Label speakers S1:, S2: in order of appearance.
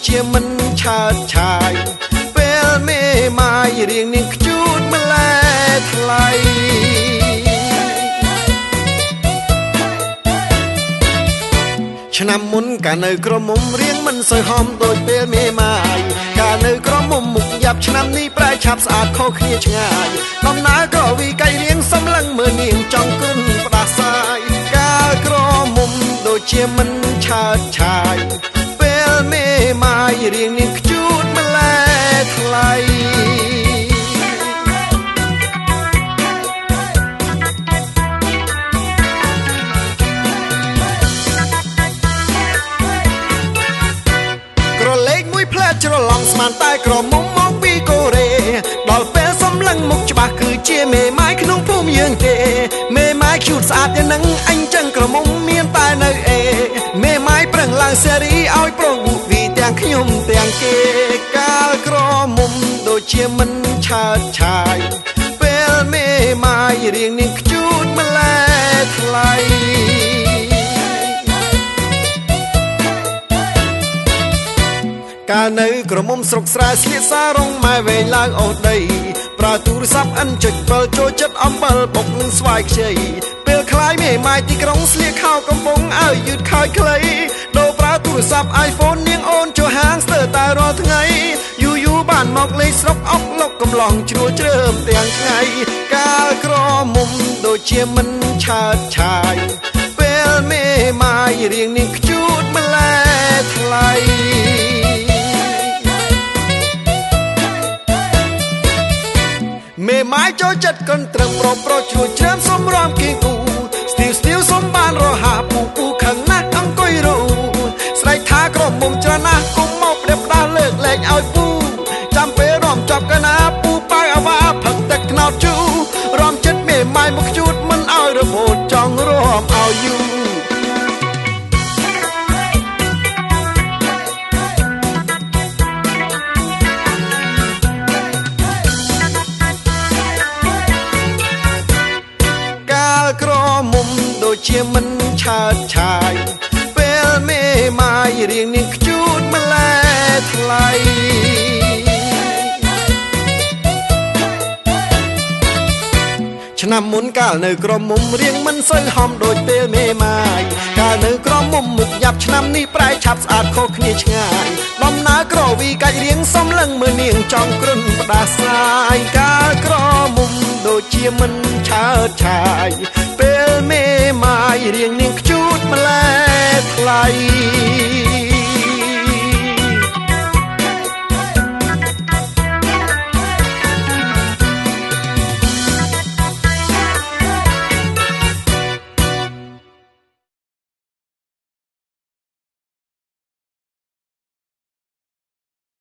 S1: ជាមិនឆើតឆាយពេលមេម៉ាយរៀងនាងខ្ជូតម្លែថ្លៃឆ្នាំមុនកាលនៅក្រមុំរៀងមិនសូវហមដូចពេលមេម៉ាយកាលនៅក្រមុំមុខយ៉ាប់ឆ្នាំនេះប្រែឆាប់ស្អាតខុសគ្នាឆ្ងាយដំណើរក៏វិកៃរៀងសំឡឹងមើលនាងចង់គ្រុនផ្ដាសាយកាលក្រមុំដូចជាមិនឆើតឆាយពេលមេម៉ាយរៀងនាងខ្ជូតម្លែថ្លៃច្រឡំស្មានតែក្រមុំមកពីកូរ៉េដល់ពេលសំឡឹងមុខច្បាស់គឺជាមេម៉ាយក្នុងភូមិយើងទេមេម៉ាយខ្ជូតស្អាតយ៉ាងនឹងអញចឹងក្រមុំមានតែនៅអេមេម៉ាយប្រឹងឡើងសេរីឲ្យប្រុសវីទាំងខ្ញុំទាំងគេកាលក្រមុំដូចជាមិនឆើតឆាយពេលមេម៉ាយរៀងនាងខ្ជូតម្លែថ្លៃកាលនៅក្រមុំស្រុកស្រែស្លៀកសារងម៉ែវែងឡើងអូសដីប្រើទូរស័ព្ទអិនចុច7ចូលចិត្តអំបិលបុកនឹងស្វាយខ្ចីពេលខ្លាយមេម៉ាយទីក្រុងស្លៀកខោកំពុងឲ្យយឺតខើចខ្លីដូរប្រើទូរស័ព្ទ iPhone នាងអូនចូលហាងស្ទើរតែរាល់ថ្ងៃយូរយូរបានមកលេងស្រុកអុកលុកកំឡងជ្រួលជ្រើមទាំងថ្ងៃកាលក្រមុំដូចជាមិនឆើតឆាយពេលមេម៉ាយរៀងនាងខ្ជូតម្លែថ្លៃមេម៉ាយចូលចិត្តកន្ត្រឹមប្រុសជួយជ្រាមសំរំគីគូស្ទីវសំបានរហាពូខឹងណាស់អង្គុយរូស្ដីថាក្រមុំច្រណាស់គុំមកផ្ដេបផ្ដាស់លើកលែងឲ្យពូចាំពេលរំចប់កណាពូប៉ៅអាវ៉ាផឹកទឹកថ្នោតជូរំចិត្តមេម៉ាយមកខ្ជូតមិនឲ្យរបូតចង់រំឲ្យយូក្រមុំដូចជាមិនឆើតឆាយពេលមេម៉ាយរៀងនាងខ្ជូតម្លែថ្លៃឆ្នាំមុនកាលនៅក្រមុំរៀងមិនសូវហមដូចពេលមេម៉ាយកាលនៅក្រមុំមុខយ៉ាប់ឆ្នាំនេះប្រែឆាប់ស្អាតខុសគ្នាឆ្ងាយដំណើរក្រវីកាច់រៀងសំឡឹងមើលនាងចង់គ្រុនផ្ដាសាយកាលក្រមុំដូចជាមិនឆើតឆាយពេលមេម៉ាយរៀងនាងខ្ជូតម្លែថ្លៃ